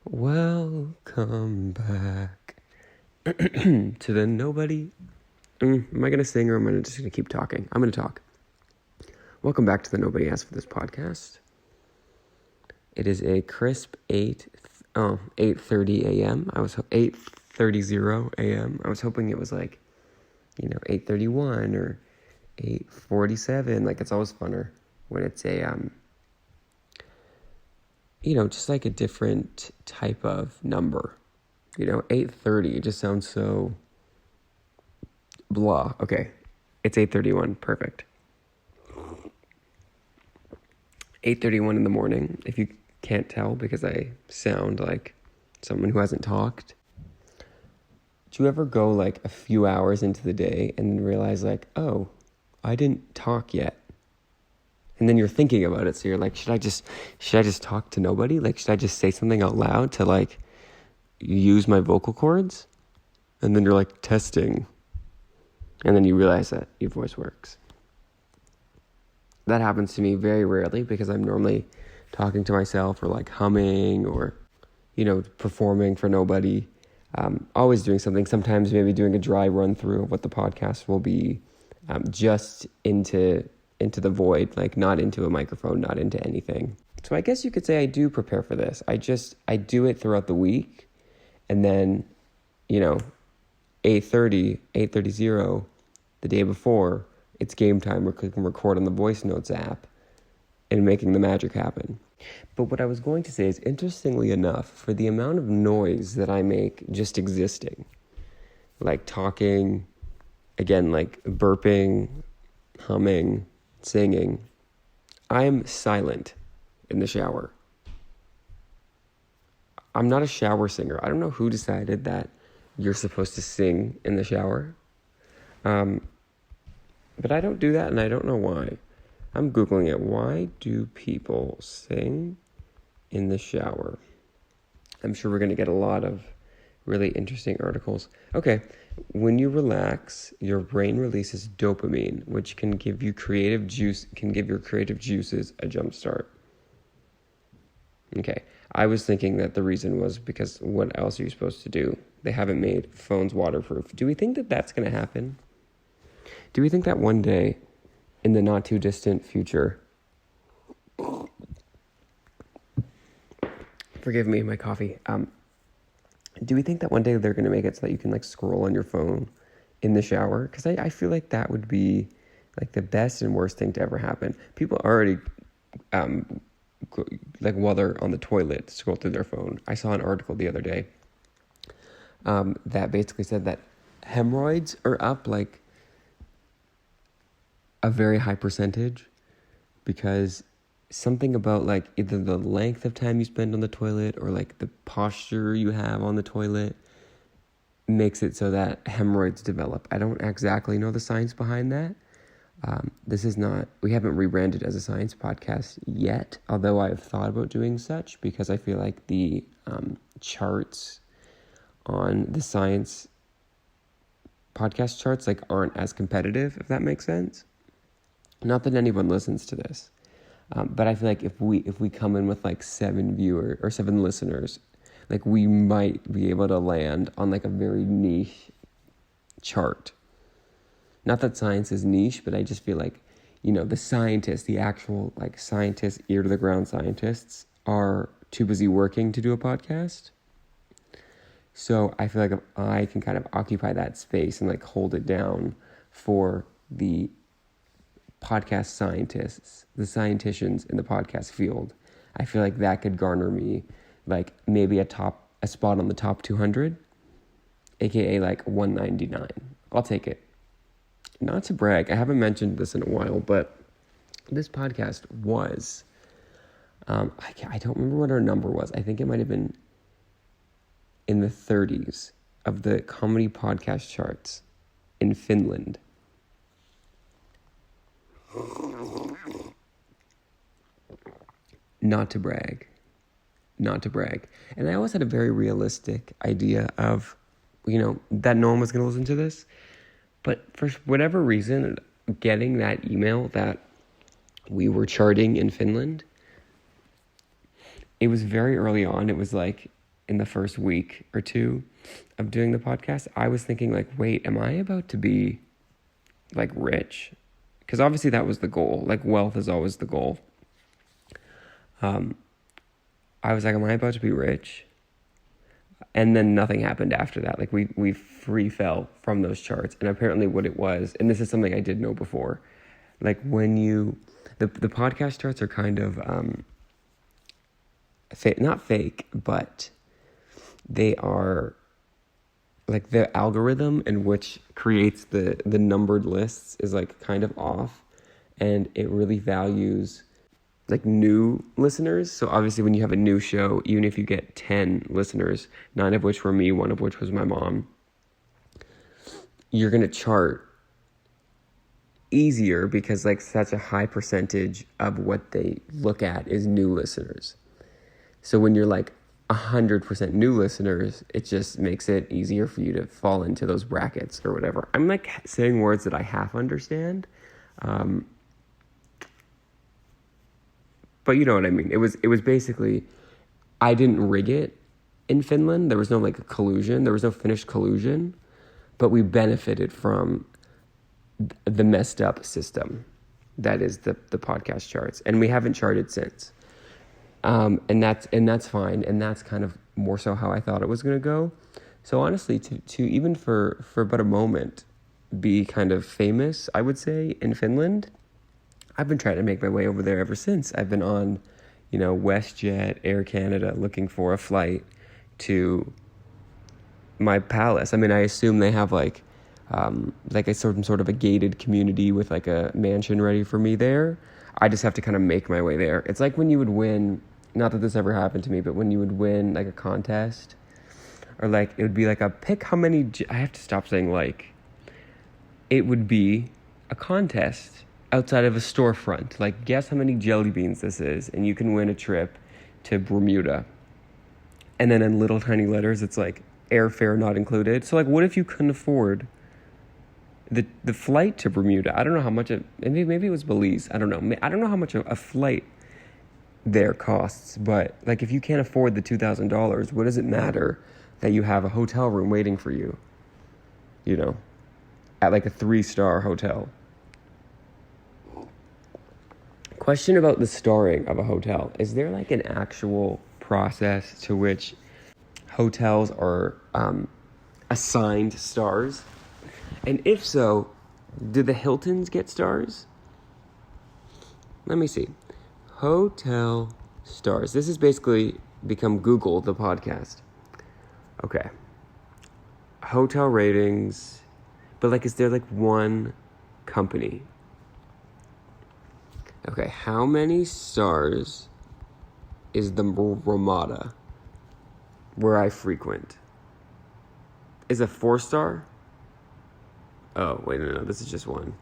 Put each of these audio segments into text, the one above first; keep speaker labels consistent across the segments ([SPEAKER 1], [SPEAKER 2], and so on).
[SPEAKER 1] Welcome back to the Nobody. Am I going to sing or am I just going to keep talking? I'm going to talk. Welcome back to the Nobody Asked for This podcast. It is a crisp 8:30 a.m. 8:30 a.m. I was hoping it was 8:31 or 8:47. It's always funner when it's just a different type of number. 8:30, it just sounds so blah. Okay, it's 8:31, perfect. 8:31 in the morning, if you can't tell because I sound like someone who hasn't talked. Do you ever go a few hours into the day and realize oh, I didn't talk yet? And then you're thinking about it, so you're like, should I just talk to nobody? Should I just say something out loud to use my vocal cords? And then you're testing. And then you realize that your voice works. That happens to me very rarely because I'm normally talking to myself or humming or, performing for nobody. Always doing something, sometimes maybe doing a dry run through of what the podcast will be, just into the void, not into a microphone, not into anything. So I guess you could say I do prepare for this. I do it throughout the week. And then, 8:30, the day before, it's game time. We're clicking record on the voice notes app and making the magic happen. But what I was going to say is, interestingly enough, for the amount of noise that I make just existing, talking, again, burping, humming, singing, I'm silent in the shower. I'm not a shower singer. I don't know who decided that you're supposed to sing in the shower. But I don't do that, and I don't know why. I'm Googling it. Why do people sing in the shower? I'm sure we're going to get a lot of really interesting articles. Okay. When you relax, your brain releases dopamine, which can give your creative juices a jump start. Okay. I was thinking that the reason was because what else are you supposed to do? They haven't made phones waterproof. Do we think that that's going to happen? Do we think that one day, in the not too distant future, forgive me, my coffee, do we think that one day they're going to make it so that you can scroll on your phone in the shower? Because I feel like that would be the best and worst thing to ever happen. People already, while they're on the toilet, scroll through their phone. I saw an article the other day that basically said that hemorrhoids are up a very high percentage because something about either the length of time you spend on the toilet or the posture you have on the toilet makes it so that hemorrhoids develop. I don't exactly know the science behind that. We haven't rebranded as a science podcast yet, although I've thought about doing such because I feel like the charts on the science podcast charts aren't as competitive, if that makes sense. Not that anyone listens to this. But I feel like if we come in with 7 viewers or 7 listeners, we might be able to land on a very niche chart. Not that science is niche, but I just feel the scientists, the actual scientists, ear to the ground scientists are too busy working to do a podcast. So I feel like if I can kind of occupy that space and hold it down for the podcast scientists, the scienticians in the podcast field, I feel like that could garner me maybe a spot on the top 200, aka 199. I'll take it. Not to brag, I haven't mentioned this in a while, but this podcast was, I don't remember what our number was. I think it might have been in the 30s of the comedy podcast charts in Finland. Not to brag. And I always had a very realistic idea of, that no one was going to listen to this. But for whatever reason, getting that email that we were charting in Finland, it was very early on. It was in the first week or two of doing the podcast, I was thinking like, wait, am I about to be like rich? Because obviously that was the goal. Like wealth is always the goal. I was like, am I about to be rich? And then nothing happened after that. Like we free fell from those charts. And apparently what it was, and this is something I did know before, like when the podcast charts are kind of, not fake, but they are like the algorithm in which creates the numbered lists is like kind of off, and it really values like new listeners. So obviously when you have a new show, even if you get 10 listeners, 9 of which were me, 1 of which was my mom, you're going to chart easier because like such a high percentage of what they look at is new listeners. So when you're like 100% new listeners, it just makes it easier for you to fall into those brackets or whatever. I'm like saying words that I half understand. But you know what I mean. It was basically, I didn't rig it in Finland. There was no like collusion. There was no Finnish collusion. But we benefited from the messed up system that is the podcast charts. And we haven't charted since. And that's fine. And that's kind of more so how I thought it was going to go. So honestly, to even for but a moment be kind of famous, I would say, in Finland, I've been trying to make my way over there ever since. I've been on, WestJet, Air Canada, looking for a flight to my palace. I mean, I assume they have like a sort of a gated community with like a mansion ready for me there. I just have to kind of make my way there. It's like when you would win, not that this ever happened to me, but when you would win like a contest, or like it would be like a pick how many, I have to stop saying like, it would be a contest outside of a storefront. Like, guess how many jelly beans this is, and you can win a trip to Bermuda. And then in little tiny letters, it's like airfare not included. So like, what if you couldn't afford the flight to Bermuda? I don't know how much maybe it was Belize. I don't know. I don't know how much a flight there costs, but like if you can't afford the $2,000, what does it matter that you have a hotel room waiting for you? At like a 3-star hotel. Question about the starring of a hotel. Is there like an actual process to which hotels are assigned stars? And if so, do the Hiltons get stars? Let me see. Hotel stars. This has basically become Google, the podcast. Okay. Hotel ratings. But like, is there like one company? Okay, how many stars is the Ramada where I frequent? Is it 4-star? Oh, wait, no, this is just one.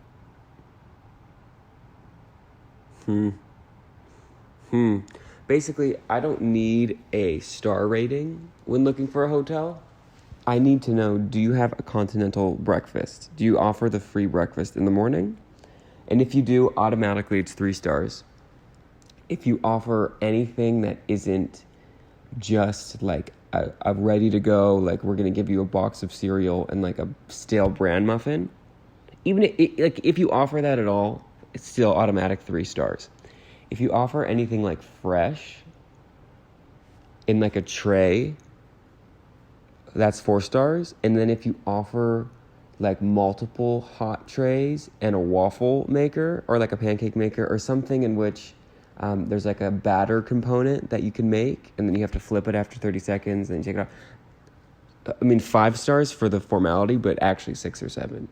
[SPEAKER 1] Basically, I don't need a star rating when looking for a hotel. I need to know, do you have a continental breakfast? Do you offer the free breakfast in the morning? And if you do, automatically it's 3 stars. If you offer anything that isn't just like a ready to go, like we're going to give you a box of cereal and like a stale bran muffin, even if you offer that at all, it's still automatic 3 stars. If you offer anything like fresh in like a tray, that's 4 stars. And then if you offer like multiple hot trays and a waffle maker or like a pancake maker or something in which there's like a batter component that you can make, and then you have to flip it after 30 seconds and then you take it off. I mean, 5 stars for the formality, but actually 6 or 7.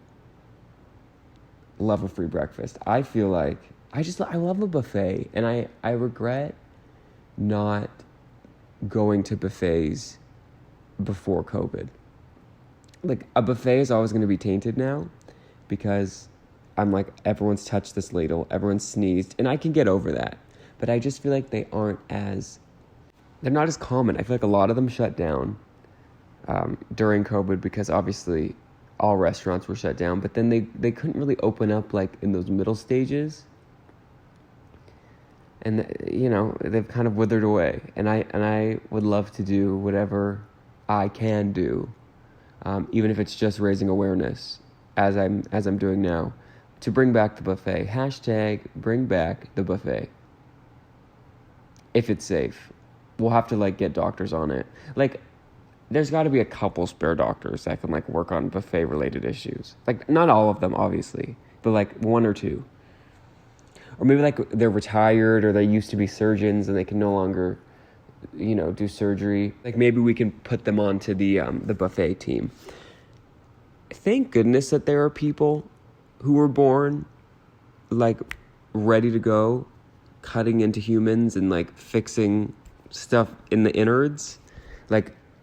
[SPEAKER 1] Love a free breakfast. I feel like I love a buffet, and I regret not going to buffets before COVID. Like, a buffet is always going to be tainted now because I'm like, everyone's touched this ladle, everyone's sneezed, and I can get over that. But I just feel like they're not as common. I feel like a lot of them shut down during COVID because obviously all restaurants were shut down, but then they couldn't really open up like in those middle stages. and they've kind of withered away. And I would love to do whatever I can do, even if it's just raising awareness, as I'm doing now, to bring back the buffet. Hashtag bring back the buffet. If it's safe, we'll have to get doctors on it. There's got to be a couple spare doctors that can work on buffet related issues. Not all of them, obviously, but one or two. Or maybe they're retired, or they used to be surgeons and they can no longer, do surgery. Maybe we can put them onto the buffet team. Thank goodness that there are people who were born ready to go, cutting into humans and fixing stuff in the innards.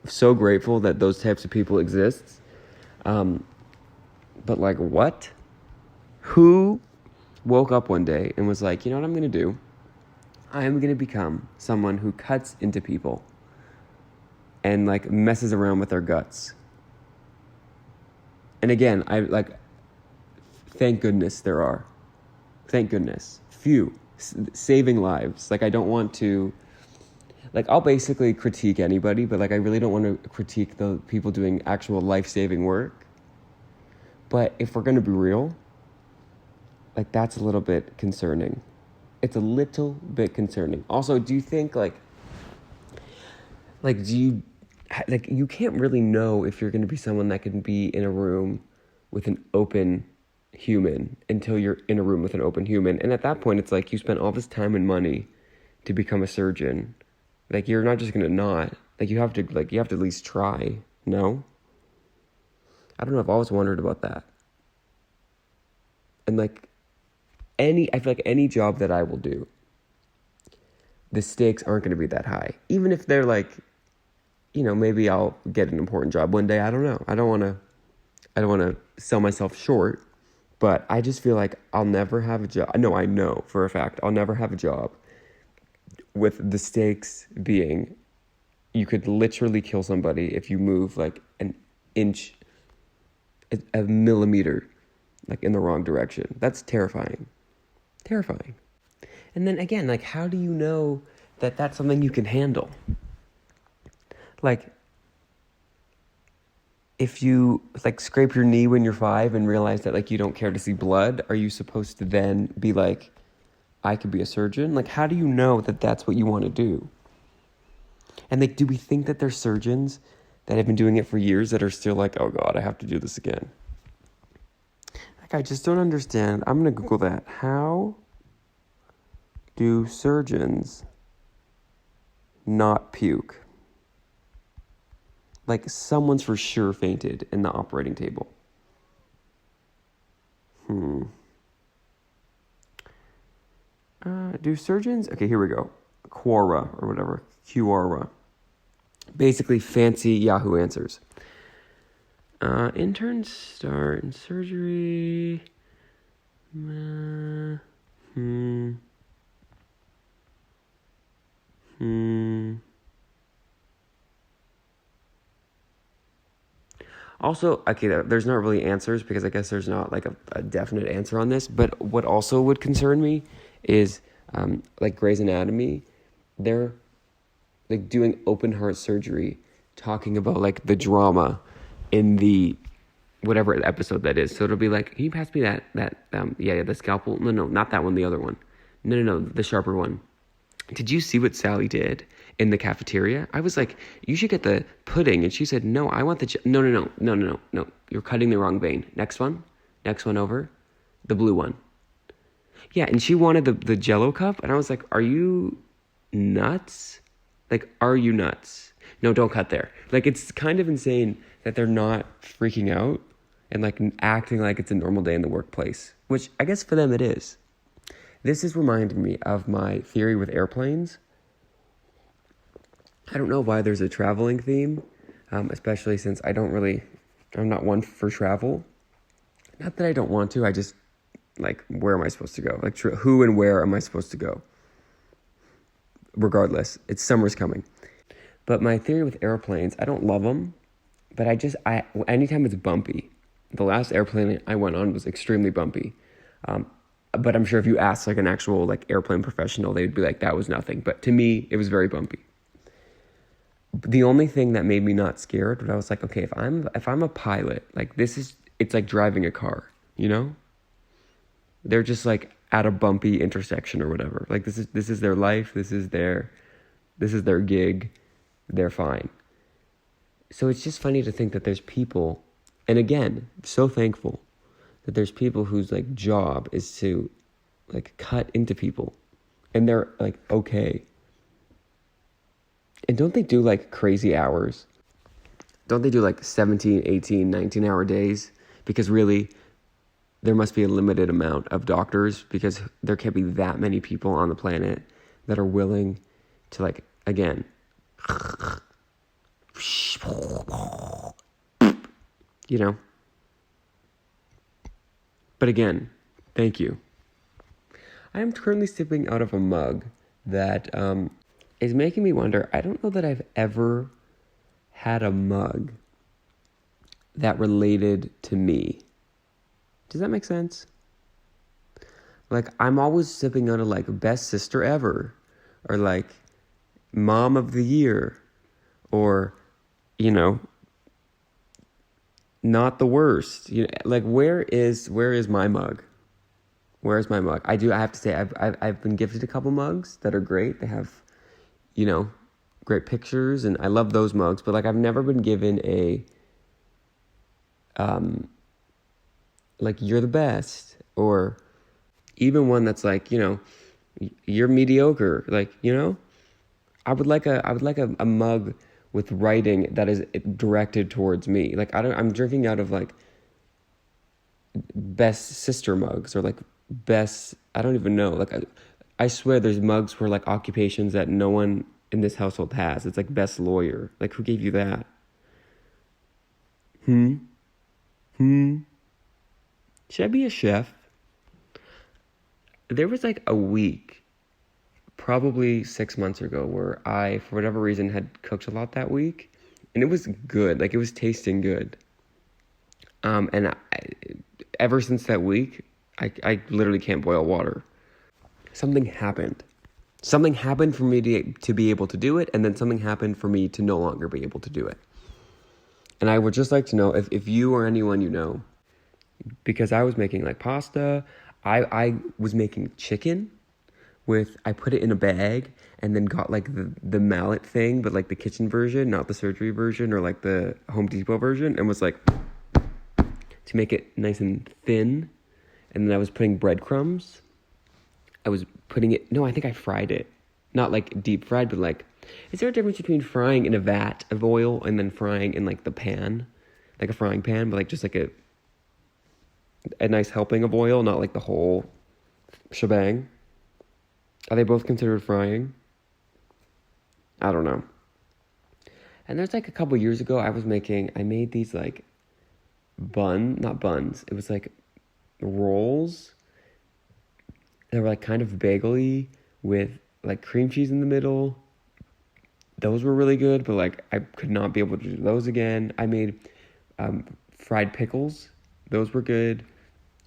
[SPEAKER 1] So grateful that those types of people exist. But what? Who woke up one day and was like, you know what I'm going to do? I am going to become someone who cuts into people and messes around with their guts. And again, thank goodness there are. Thank goodness. Few. Saving lives. I don't want to... I'll basically critique anybody, but I really don't want to critique the people doing actual life-saving work. But if we're going to be real, that's a little bit concerning. It's a little bit concerning. Also, do you think, you can't really know if you're going to be someone that can be in a room with an open human until you're in a room with an open human. And at that point, it's you spent all this time and money to become a surgeon. You're not just going to not. You have to at least try. No? I don't know. I've always wondered about that. And I feel like any job that I will do, the stakes aren't going to be that high. Even if they're maybe I'll get an important job one day. I don't know. I don't want to sell myself short, but I just feel I'll never have a job. No, I know for a fact I'll never have a job with the stakes being you could literally kill somebody if you move an inch, a millimeter, in the wrong direction. That's terrifying. Terrifying. And then again, how do you know that that's something you can handle? If you scrape your knee when you're 5 and realize that you don't care to see blood, are you supposed to then be I could be a surgeon? How do you know that that's what you want to do? And do we think that there's surgeons that have been doing it for years that are still oh God, I have to do this again? I just don't understand. I'm going to Google that. How do surgeons not puke? Someone's for sure fainted in the operating table. Do surgeons... Okay, here we go. Quora, or whatever. Quora. Basically fancy Yahoo answers. Interns start in surgery. Also, okay, there's not really answers because I guess there's not a definite answer on this. But what also would concern me is Grey's Anatomy. They're doing open heart surgery, talking about the drama in the whatever episode that is. So it'll be can you pass me that the scalpel? No, not that one, the other one. No, the sharper one. Did you see what Sally did in the cafeteria? I was you should get the pudding. And she said, no, I want the... No. You're cutting the wrong vein. Next one over. The blue one. Yeah, and she wanted the Jell-O cup. And I was are you nuts? Are you nuts? No, don't cut there. It's kind of insane that they're not freaking out and acting like it's a normal day in the workplace, which I guess for them it is. This is reminding me of my theory with airplanes. I don't know why there's a traveling theme, especially since I'm not one for travel. Not that I don't want to, I just, where am I supposed to go? Who and where am I supposed to go? Regardless, summer's coming. But my theory with airplanes, I don't love them, but anytime it's bumpy, the last airplane I went on was extremely bumpy. But I'm sure if you asked like an actual like airplane professional, they'd be like, that was nothing. But to me, it was very bumpy. The only thing that made me not scared, but I was like, okay, if I'm a pilot, like it's like driving a car, you know? They're just like at a bumpy intersection or whatever. Like this is their life, this is their gig. They're fine. So it's just funny to think that there's people, and again, so thankful that there's people whose like job is to like cut into people, and they're like okay. And don't they do like crazy hours? Don't they do like 17, 18, 19-hour days? Because really, there must be a limited amount of doctors, because there can't be that many people on the planet that are willing to like, again, you know? But again, thank you. I am currently sipping out of a mug that is making me wonder. I don't know that I've ever had a mug that related to me. Does that make sense? Like, I'm always sipping out of like best sister ever, or like mom of the year, or, you know, not the worst. You know, like where is my mug? Where's my mug? I have to say I've been gifted a couple mugs that are great. They have, you know, great pictures, and I love those mugs. But like I've never been given a like you're the best, or even one that's like, you know, you're mediocre. Like, you know, I would like a mug with writing that is directed towards me. Like I'm drinking out of like best sister mugs, or like best, I don't even know. Like I swear there's mugs for like occupations that no one in this household has. It's like best lawyer. Like who gave you that? Should I be a chef? There was like a week, probably 6 months ago, where I, for whatever reason, had cooked a lot that week, and it was good. Like it was tasting good. Ever since that week, I literally can't boil water. Something happened. Something happened for me to be able to do it, and then something happened for me to no longer be able to do it. And I would just like to know if you or anyone you know, because I was making like pasta, I was making chicken I put it in a bag and then got like the mallet thing, but like the kitchen version, not the surgery version or like the Home Depot version, and was like to make it nice and thin. And then I was putting breadcrumbs. I think I fried it. Not like deep fried, but like, is there a difference between frying in a vat of oil and then frying in like the pan? Like a frying pan, but like just like a nice helping of oil, not like the whole shebang. Are they both considered frying? I don't know. And there's like a couple years ago, I made these like not buns. It was like rolls. They were like kind of bagel-y with like cream cheese in the middle. Those were really good, but like I could not be able to do those again. I made fried pickles. Those were good.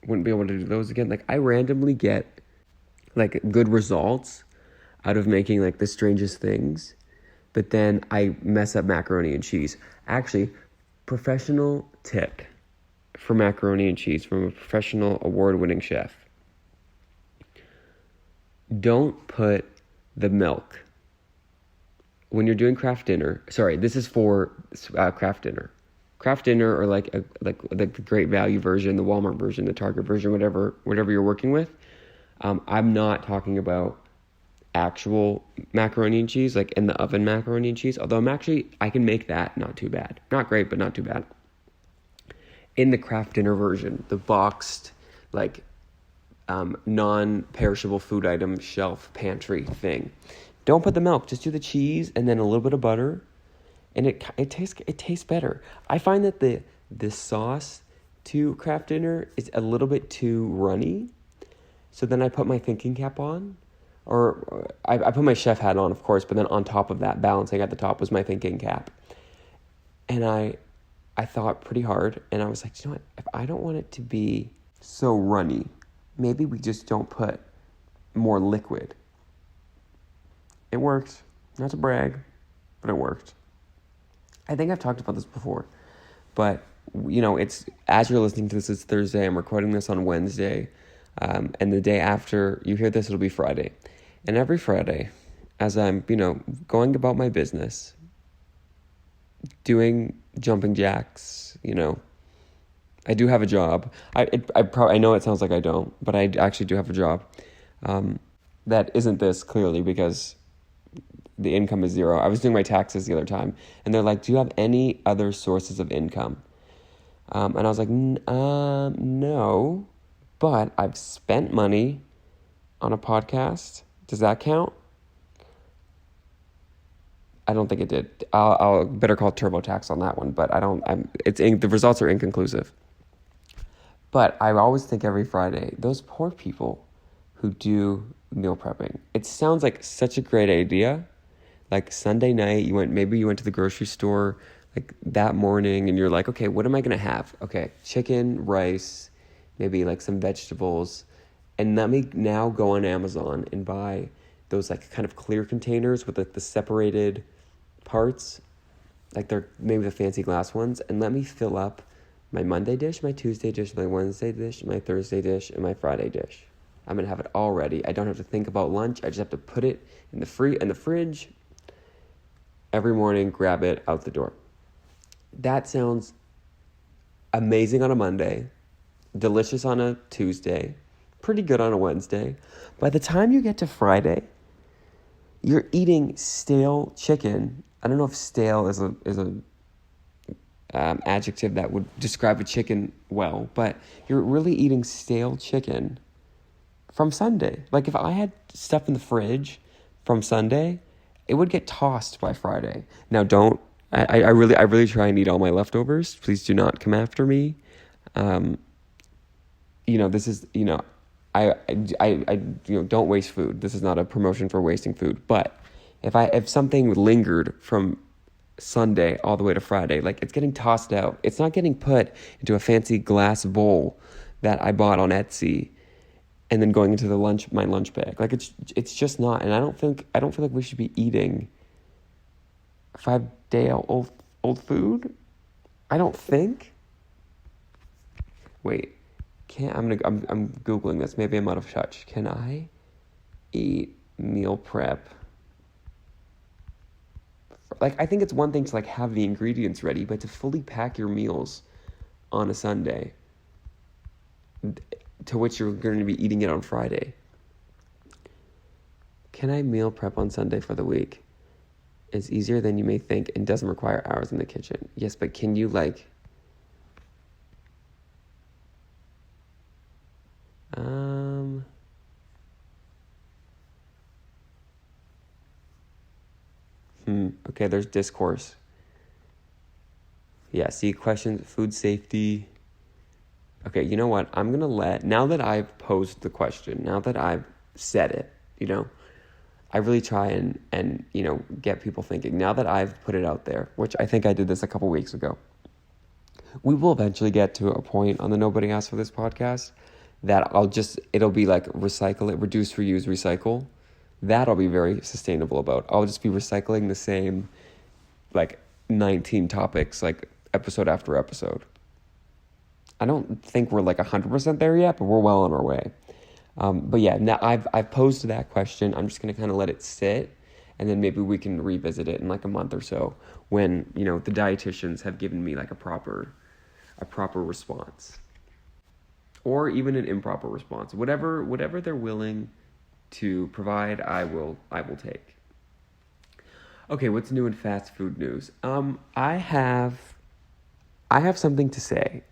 [SPEAKER 1] Wouldn't be able to do those again. Like I randomly get like good results out of making like the strangest things, but then I mess up macaroni and cheese. Actually, professional tip for macaroni and cheese from a professional award-winning chef. Don't put the milk when you're doing craft dinner. Sorry, this is for craft dinner. Craft dinner, or like the Great Value version, the Walmart version, the Target version, whatever you're working with. I'm not talking about actual macaroni and cheese, like in the oven macaroni and cheese. Although I can make that not too bad. Not great, but not too bad. In the craft dinner version, the boxed, like, non-perishable food item shelf pantry thing. Don't put the milk, just do the cheese and then a little bit of butter, and it tastes better. I find that the sauce to craft dinner is a little bit too runny, so then I put my thinking cap on, or I put my chef hat on, of course, but then on top of that, balancing at the top, was my thinking cap. And I thought pretty hard, and I was like, you know what, if I don't want it to be so runny, maybe we just don't put more liquid. It worked. Not to brag, but it worked. I think I've talked about this before, but it's, as you're listening to this, it's Thursday. I'm recording this on Wednesday, and the day after you hear this, it'll be Friday. And every Friday, as I'm, going about my business, doing jumping jacks, I do have a job. I know it sounds like I don't, but I actually do have a job. That isn't this, clearly, because the income is zero. I was doing my taxes the other time, and they're like, do you have any other sources of income? And I was like, no, but I've spent money on a podcast. Does that count? I don't think it did. I'll better call TurboTax on that one, but the results are inconclusive. But I always think every Friday, those poor people who do meal prepping, it sounds like such a great idea. Like Sunday night, maybe you went to the grocery store like that morning, and you're like, okay, what am I going to have? Okay, chicken, rice, maybe like some vegetables. And let me now go on Amazon and buy those like kind of clear containers with like the separated parts, like they're maybe the fancy glass ones, and let me fill up my Monday dish, my Tuesday dish, my Wednesday dish, my Thursday dish, and my Friday dish. I'm going to have it all ready. I don't have to think about lunch. I just have to put it in the fridge every morning, grab it out the door. That sounds amazing on a Monday, delicious on a Tuesday, pretty good on a Wednesday. By the time you get to Friday, you're eating stale chicken. I don't know if stale is a adjective that would describe a chicken well, but you're really eating stale chicken from Sunday. Like if I had stuff in the fridge from Sunday, it would get tossed by Friday. Now I really try and eat all my leftovers. Please do not come after me. This is, I don't waste food. This is not a promotion for wasting food. But if something lingered from Sunday all the way to Friday, like it's getting tossed out. It's not getting put into a fancy glass bowl that I bought on Etsy and then going into my lunch bag. Like it's just not. And I don't feel like we should be eating 5-day-old food. I don't think. Wait. I'm Googling this. Maybe I'm out of touch. Can I eat meal prep? Like, I think it's one thing to like have the ingredients ready, but to fully pack your meals on a Sunday, to which you're going to be eating it on Friday. Can I meal prep on Sunday for the week? It's easier than you may think and doesn't require hours in the kitchen. Yes, but can you Okay, there's discourse. Yeah, see, questions, food safety. Okay, you know what? I'm going to now that I've posed the question, now that I've said it, I really try and get people thinking. Now that I've put it out there, which I think I did this a couple weeks ago, we will eventually get to a point on the Nobody Asked for This podcast that it'll be like recycle it, reduce, reuse, recycle. That I'll be very sustainable about. I'll just be recycling the same, 19 topics, episode after episode. I don't think we're 100% there yet, but we're well on our way. But yeah, now I've posed that question. I'm just going to kind of let it sit, and then maybe we can revisit it in a month or so when, the dietitians have given me a proper response. Or even an improper response. Whatever they're willing to provide, I will take. Okay, what's new in fast food news? I have something to say,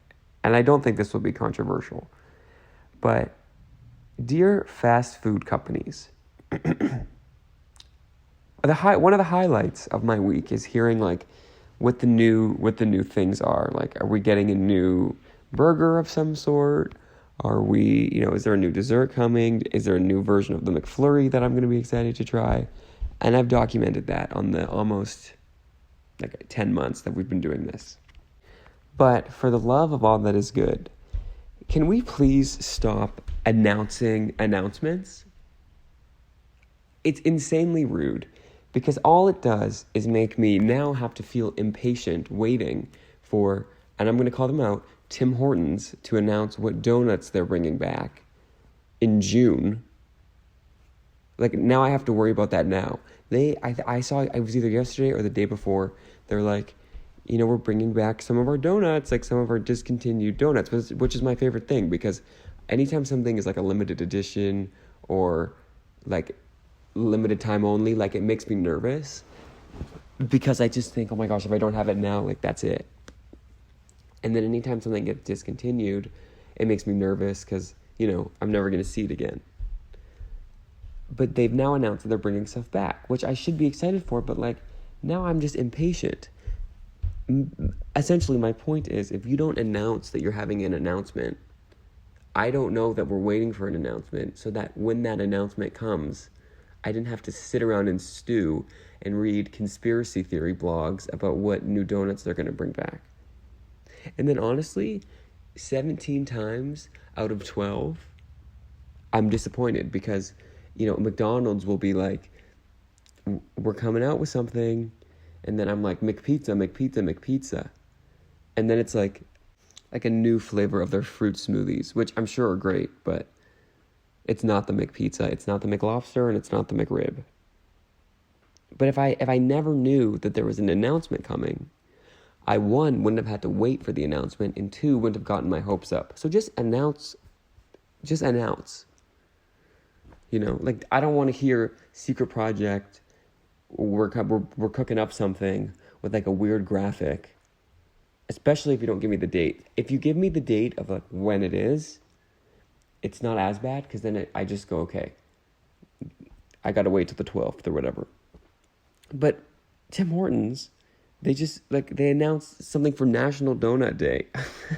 [SPEAKER 1] and I don't think this will be controversial. But dear fast food companies, one of the highlights of my week is hearing what the new things are. Are we getting a new burger of some sort? Are we, is there a new dessert coming? Is there a new version of the McFlurry that I'm going to be excited to try? And I've documented that on the almost 10 months that we've been doing this. But for the love of all that is good, can we please stop announcing announcements, it's insanely rude, because all it does is make me now have to feel impatient waiting for, and I'm going to call them out, Tim Hortons to announce what donuts they're bringing back in June. Like, now I have to worry about that now. I saw, it was either yesterday or the day before, they're like, we're bringing back some of our donuts, like some of our discontinued donuts, which is my favorite thing, because anytime something is like a limited edition or like limited time only, like, it makes me nervous, because I just think, oh my gosh, if I don't have it now, like, that's it. And then anytime something gets discontinued, it makes me nervous because, I'm never going to see it again. But they've now announced that they're bringing stuff back, which I should be excited for, but like, now I'm just impatient. Essentially, my point is, if you don't announce that you're having an announcement, I don't know that we're waiting for an announcement, so that when that announcement comes, I didn't have to sit around and stew and read conspiracy theory blogs about what new donuts they're going to bring back. And then honestly, 17 times out of 12, I'm disappointed, because, McDonald's will be like, we're coming out with something, and then I'm like, McPizza. And then it's like a new flavor of their fruit smoothies, which I'm sure are great, but it's not the McPizza, it's not the McLobster, and it's not the McRib. But if I never knew that there was an announcement coming, I, one, wouldn't have had to wait for the announcement, and two, wouldn't have gotten my hopes up. So just announce. Like, I don't want to hear secret project, we're cooking up something with like a weird graphic, especially if you don't give me the date. If you give me the date of like when it is, it's not as bad, because then I just go, okay, I got to wait till the 12th or whatever. But Tim Hortons, they announced something for National Donut Day.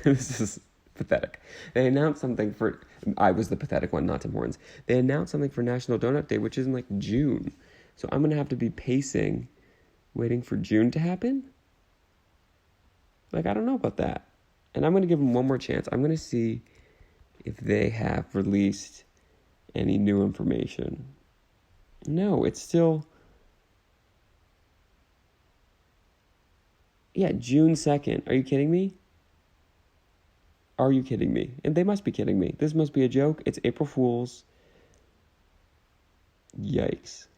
[SPEAKER 1] This is pathetic. They announced something for, I was the pathetic one, not Tim Hortons. They announced something for National Donut Day, which is in like June. So I'm going to have to be pacing, waiting for June to happen? Like, I don't know about that. And I'm going to give them one more chance. I'm going to see if they have released any new information. No, it's still, June 2nd. Are you kidding me? Are you kidding me? And they must be kidding me. This must be a joke. It's April Fool's. Yikes.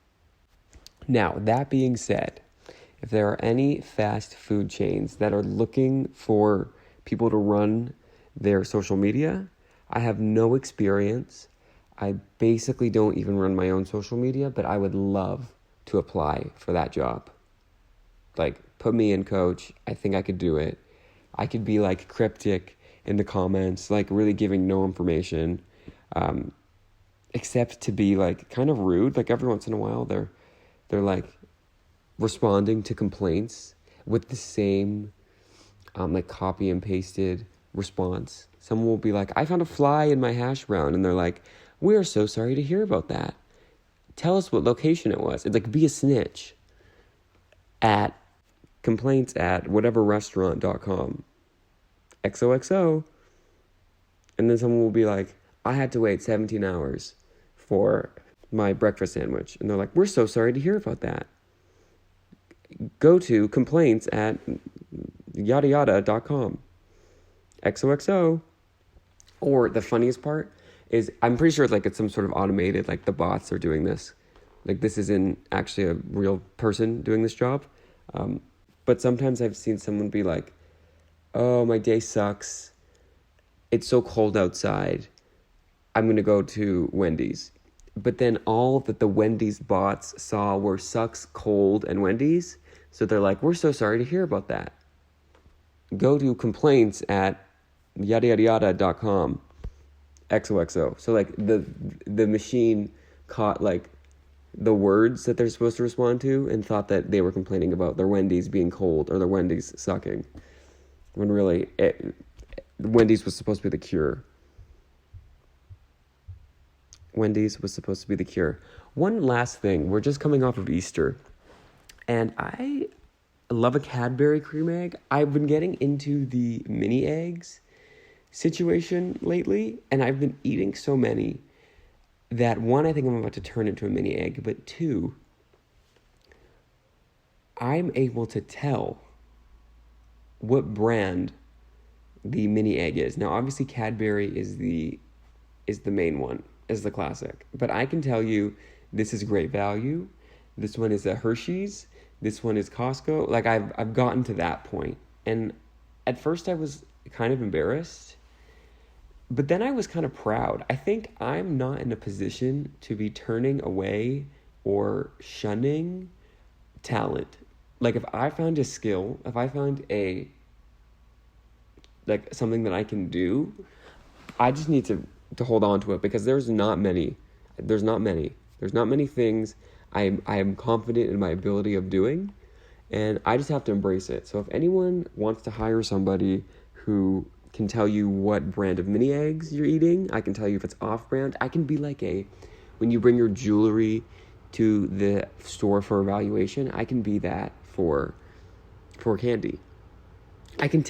[SPEAKER 1] Now, that being said, if there are any fast food chains that are looking for people to run their social media, I have no experience. I basically don't even run my own social media, but I would love to apply for that job. Like, put me in, coach. I think I could do it. I could be like cryptic in the comments, like really giving no information, except to be like kind of rude. Like, every once in a while, they're like responding to complaints with the same like copy and pasted response. Someone will be like, I found a fly in my hash brown, and they're like, we are so sorry to hear about that. Tell us what location it was. It's like, be a snitch at complaints@whateverrestaurant.com. XOXO. And then someone will be like, I had to wait 17 hours for my breakfast sandwich. And they're like, we're so sorry to hear about that. Go to complaints@yadayada.com. XOXO. Or the funniest part is, I'm pretty sure it's some sort of automated, like the bots are doing this. Like, this isn't actually a real person doing this job. But sometimes I've seen someone be like, oh, my day sucks. It's so cold outside. I'm going to go to Wendy's. But then all that the Wendy's bots saw were sucks, cold, and Wendy's. So they're like, we're so sorry to hear about that. Go to complaints@yadayadayada.com. XOXO. So like the machine caught like the words that they're supposed to respond to and thought that they were complaining about their Wendy's being cold or their Wendy's sucking. When really, Wendy's was supposed to be the cure. Wendy's was supposed to be the cure. One last thing. We're just coming off of Easter. And I love a Cadbury cream egg. I've been getting into the mini eggs situation lately, and I've been eating so many that, one, I think I'm about to turn into a mini egg, but two, I'm able to tell what brand the mini egg is. Now, obviously, Cadbury is the main one, is the classic. But I can tell you, this is Great Value. This one is a Hershey's. This one is Costco. Like, I've gotten to that point. And at first I was kind of embarrassed, but then I was kind of proud. I think I'm not in a position to be turning away or shunning talent. Like, if I found a skill, if I found something that I can do, I just need to hold on to it, because there's not many things I am confident in my ability of doing, and I just have to embrace it. So if anyone wants to hire somebody who can tell you what brand of mini eggs you're eating, I can tell you if it's off-brand. I can be like when you bring your jewelry to the store for evaluation, I can be that for candy. I can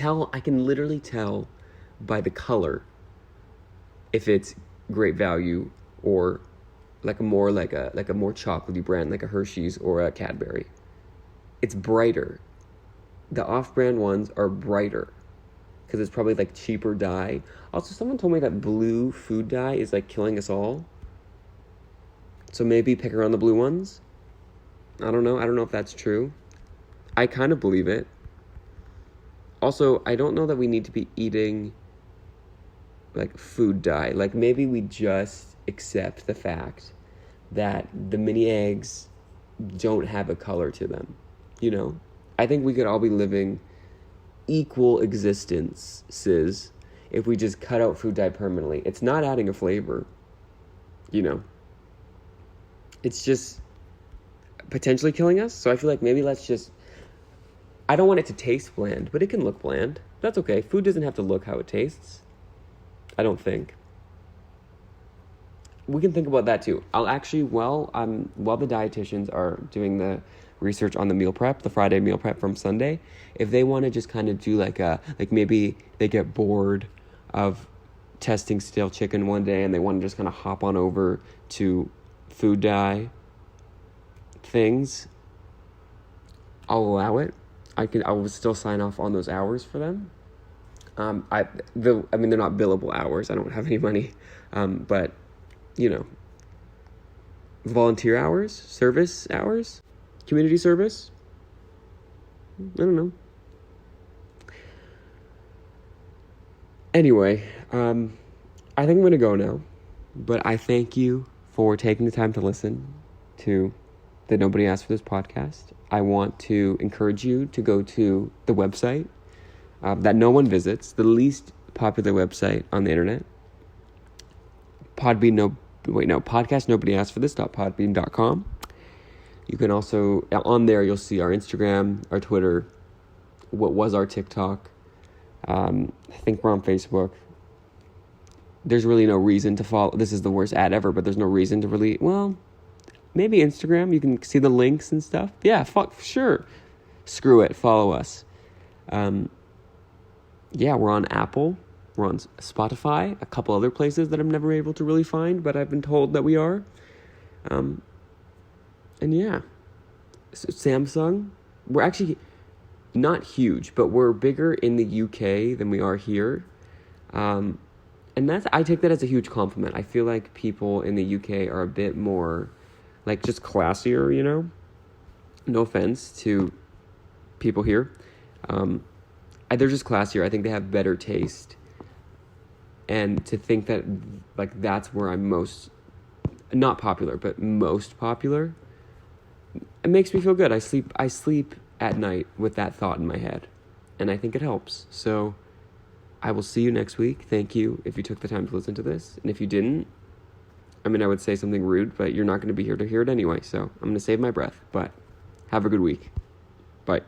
[SPEAKER 1] literally tell by the color if it's Great Value or like a more chocolatey brand, like a Hershey's or a Cadbury. It's brighter. The off-brand ones are brighter because it's probably like cheaper dye. Also, someone told me that blue food dye is like killing us all. So maybe pick around the blue ones. I don't know if that's true. I kind of believe it. Also, I don't know that we need to be eating like food dye. Like, maybe we just accept the fact that the mini eggs don't have a color to them. You know? I think we could all be living equal existences if we just cut out food dye permanently. It's not adding a flavor. You know? It's just potentially killing us. So I feel like maybe I don't want it to taste bland, but it can look bland. That's okay. Food doesn't have to look how it tastes. I don't think. We can think about that too. I'll actually, while the dietitians are doing the research on the meal prep, the Friday meal prep from Sunday, if they want to just kind of do maybe they get bored of testing stale chicken one day and they want to just kind of hop on over to food dye things, I'll allow it. I will still sign off on those hours for them. They're not billable hours. I don't have any money. But, you know, volunteer hours, service hours, community service. I don't know. Anyway, I think I'm going to go now. But I thank you for taking the time to listen to the Nobody Asked for This podcast. I want to encourage you to go to the website that no one visits, the least popular website on the internet. Podcast Nobody Asked for This.podbean.com. You can also, on there, you'll see our Instagram, our Twitter, what was our TikTok. I think we're on Facebook. There's really no reason to follow. This is the worst ad ever, but there's no reason to really, maybe Instagram. You can see the links and stuff. Yeah, sure. Screw it. Follow us. We're on Apple. We're on Spotify. A couple other places that I'm never able to really find, but I've been told that we are. Samsung. We're actually not huge, but we're bigger in the UK than we are here. And I take that as a huge compliment. I feel like people in the UK are a bit more just classier, you know? No offense to people here. They're just classier. I think they have better taste. And to think that, that's where I'm most, not popular, but most popular, it makes me feel good. I sleep at night with that thought in my head. And I think it helps. So I will see you next week. Thank you if you took the time to listen to this. And if you didn't, I would say something rude, but you're not going to be here to hear it anyway, so I'm going to save my breath. But have a good week. Bye.